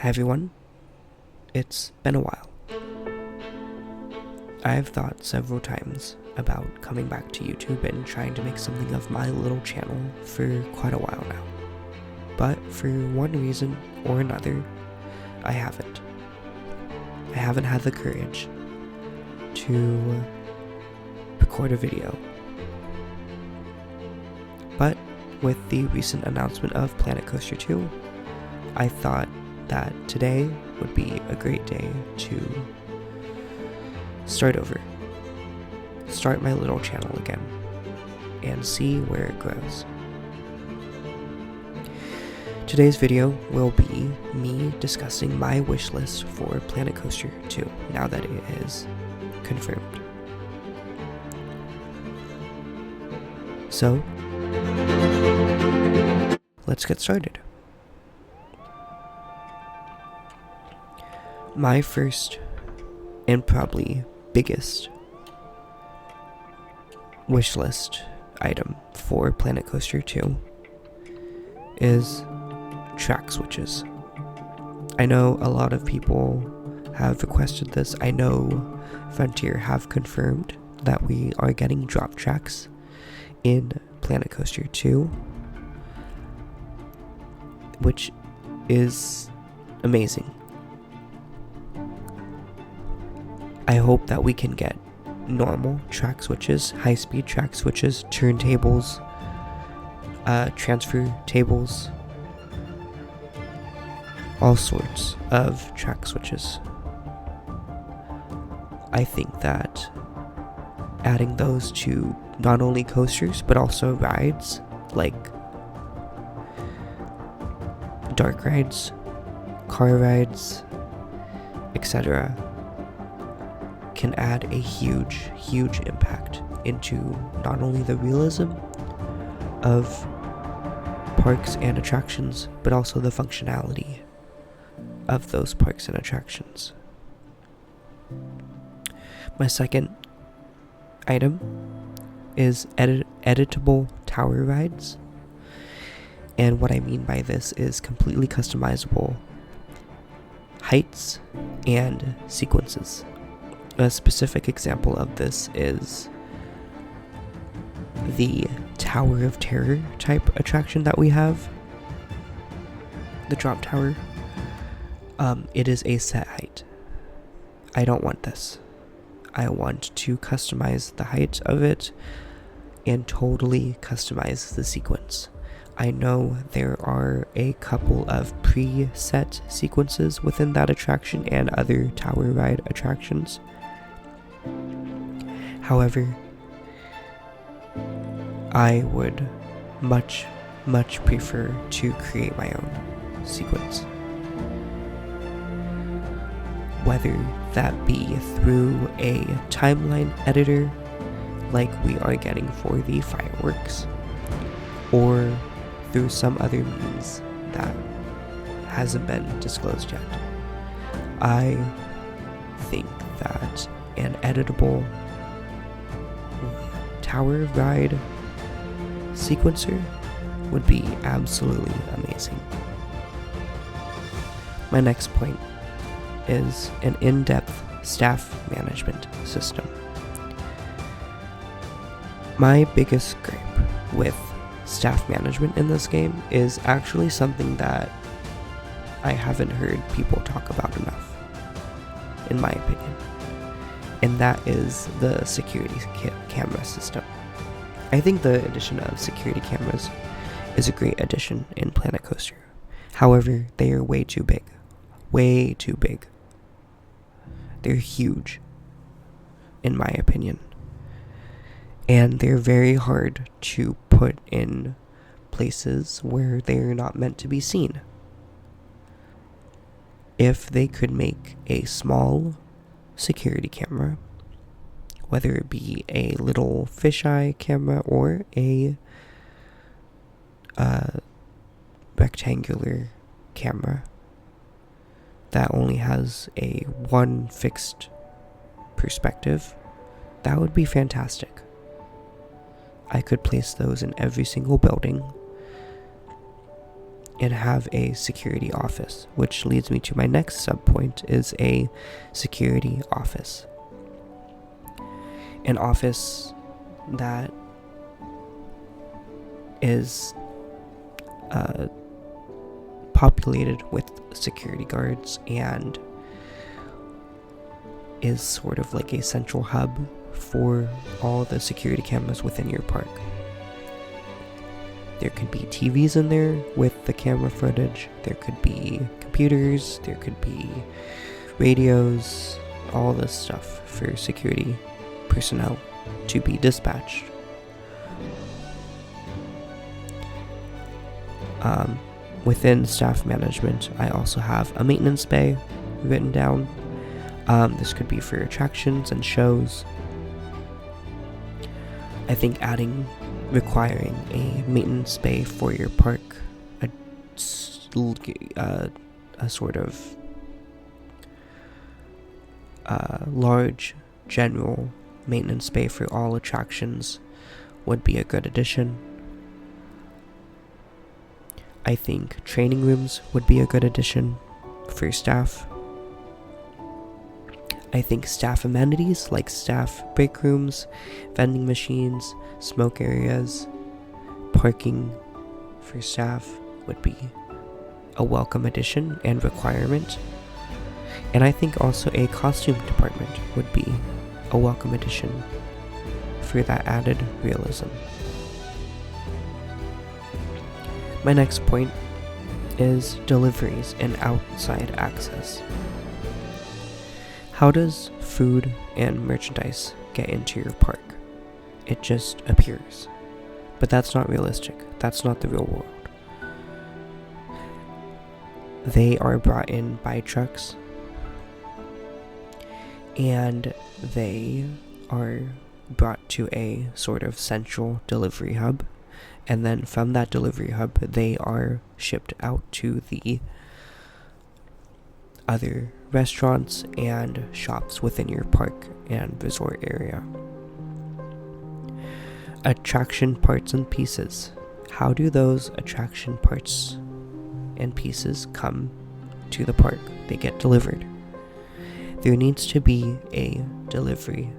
Hi everyone, it's been a while. I've thought several times about coming back to YouTube and trying to make something of my little channel for quite a while now. But for one reason or another, I haven't. I haven't had the courage to record a video. But with the recent announcement of Planet Coaster 2, I thought that today would be a great day to start over. Start my little channel again and see where it grows. Today's video will be me discussing my wish list for Planet Coaster 2 now that it is confirmed. So, let's get started. My first and probably biggest wish list item for Planet Coaster 2 is track switches. I know a lot of people have requested this. I know Frontier have confirmed that we are getting drop tracks in Planet Coaster 2, which is amazing. I hope that we can get normal track switches, high-speed track switches, turntables, transfer tables, all sorts of track switches. I think that adding those to not only coasters but also rides like dark rides, car rides, etc. can add a huge impact into not only the realism of parks and attractions, but also the functionality of those parks and attractions. My second item is editable tower rides. And what I mean by this is completely customizable heights and sequences. A specific example of this is the Tower of Terror type attraction that we have, the drop tower. It is a set height. I don't want this. I want to customize the height of it and totally customize the sequence. I know there are a couple of preset sequences within that attraction and other tower ride attractions. However, I would much prefer to create my own sequence. Whether that be through a timeline editor like we are getting for the fireworks, or through some other means that hasn't been disclosed yet. I think that an editable tower ride sequencer would be absolutely amazing. My next point is an in-depth staff management system. My biggest gripe with staff management in this game is actually something that I haven't heard people talk about enough, in my opinion, and that is the security camera system. I think the addition of security cameras is a great addition in Planet Coaster. However, they are way too big. Way too big. They're huge, in my opinion. And they're very hard to put in places where they're not meant to be seen. If they could make a small security camera, whether it be a little fisheye camera or a rectangular camera that only has a one fixed perspective, that would be fantastic. I could place those in every single building and have a security office, which leads me to my next subpoint is a security office. An office that is populated with security guards and is sort of like a central hub for all the security cameras within your park. There could be TVs in there with the camera footage, there could be computers, there could be radios, all this stuff for security personnel to be dispatched. Within staff management, I also have a maintenance bay written down. This could be for attractions and shows. I think requiring a maintenance bay for your park, a sort of large general maintenance bay for all attractions would be a good addition. I think training rooms would be a good addition for staff. I think staff amenities like staff break rooms, vending machines, smoke areas, parking for staff would be a welcome addition and requirement. And I think also a costume department would be a welcome addition for that added realism. My next point is deliveries and outside access. How does food and merchandise get into your park? It just appears. But that's not realistic. That's not the real world. They are brought in by trucks, and they are brought to a sort of central delivery hub. And then from that delivery hub, they are shipped out to the other restaurants and shops within your park and resort area. Attraction parts and pieces. How do those attraction parts and pieces come to the park? They get delivered. There needs to be a delivery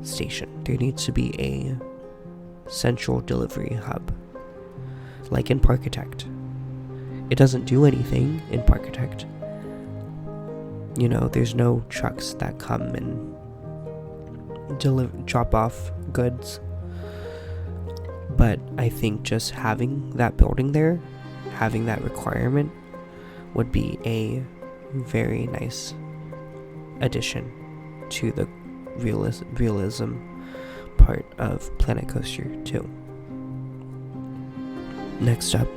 station. There needs to be a central delivery hub, like in Parkitect. It doesn't do anything in Parkitect. There's no trucks that come and drop off goods. But I think just having that building there, having that requirement, would be a very nice addition to the realism part of Planet Coaster 2. Next up,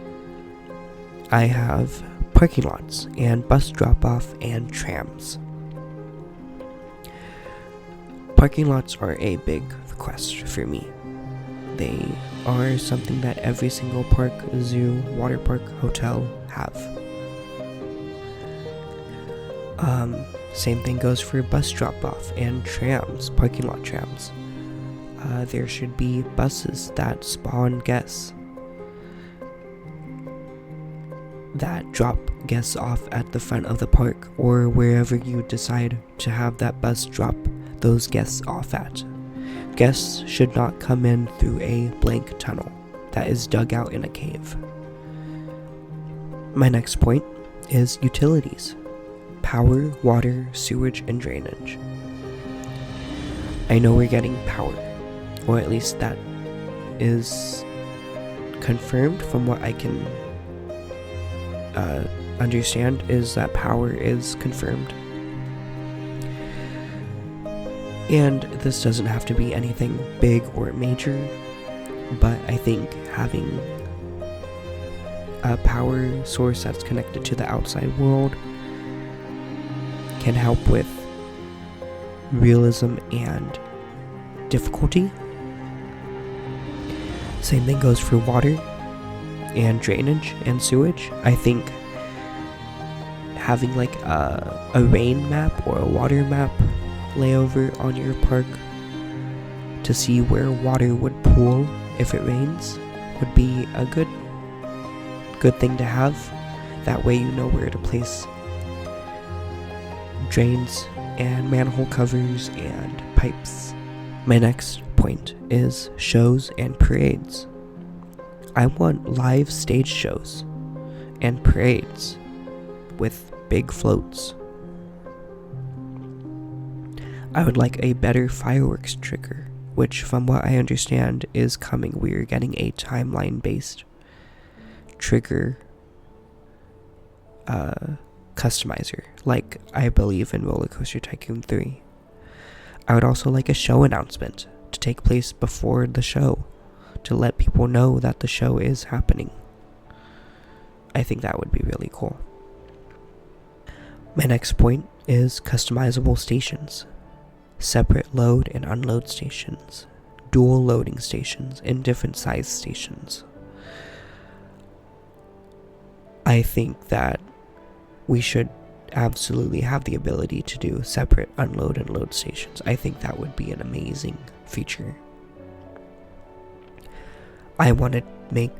I have parking lots and bus drop-off and trams. Parking lots are a big request for me. They are something that every single park, zoo, water park, hotel have. Same thing goes for bus drop-off and trams, parking lot trams. There should be buses that spawn guests, that drop guests off at the front of the park or wherever you decide to have that bus drop those guests off at. Guests should not come in through a blank tunnel that is dug out in a cave. My next point is utilities. Power, water, sewage, and drainage. I know we're getting power, or at least that is confirmed from what I can understand, is that power is confirmed. And this doesn't have to be anything big or major, but I think having a power source that's connected to the outside world can help with realism and difficulty. Same thing goes for water and drainage and sewage. I think having like a rain map or a water map layover on your park to see where water would pool if it rains would be a good good thing to have. That way you know where to place drains and manhole covers and pipes. My next point is shows and parades. I want live stage shows and parades with big floats. I would like a better fireworks trigger, which from what I understand is coming. We're getting a timeline-based trigger customizer, like I believe in Roller Coaster Tycoon 3. I would also like a show announcement to take place before the show, to let people know that the show is happening. I think that would be really cool. My next point is customizable stations. Separate load and unload stations, dual loading stations, and different size stations. I think that we should absolutely have the ability to do separate unload and load stations. I think that would be an amazing feature. I want to make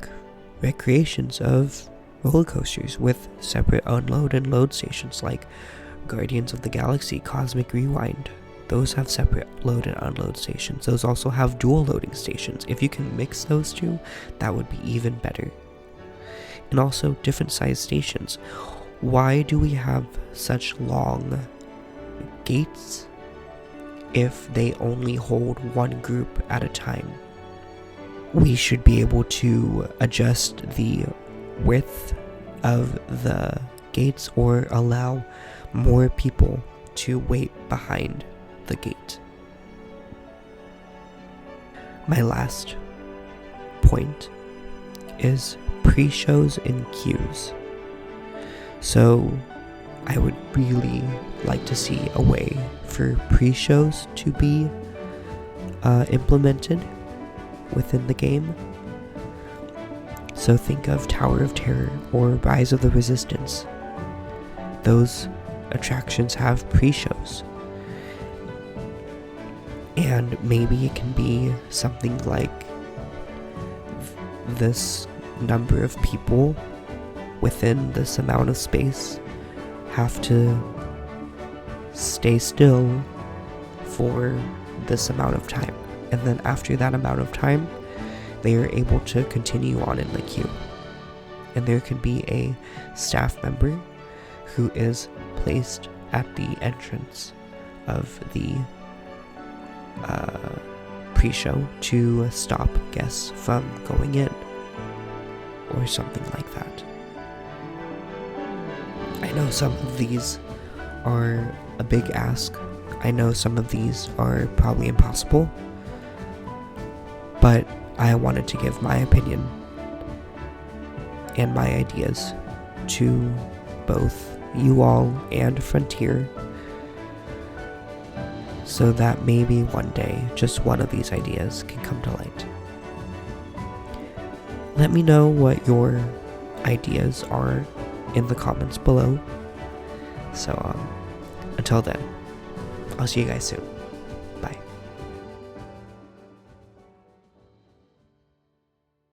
recreations of roller coasters with separate unload and load stations, like Guardians of the Galaxy, Cosmic Rewind. Those have separate load and unload stations. Those also have dual loading stations. If you can mix those two, that would be even better. And also different size stations. Why do we have such long gates if they only hold one group at a time? We should be able to adjust the width of the gates or allow more people to wait behind the gate. My last point is pre-shows and queues. So I would really like to see a way for pre-shows to be implemented within the game. So think of Tower of Terror or Rise of the Resistance. Those attractions have pre-shows. And maybe it can be something like this number of people within this amount of space have to stay still for this amount of time. And then after that amount of time, they are able to continue on in the queue. And there can be a staff member who is placed at the entrance of the pre-show to stop guests from going in, or something like that. I know some of these are a big ask. I know some of these are probably impossible, but I wanted to give my opinion and my ideas to both you all and Frontier, so that maybe one day just one of these ideas can come to light. Let me know what your ideas are in the comments below. So until then, I'll see you guys soon.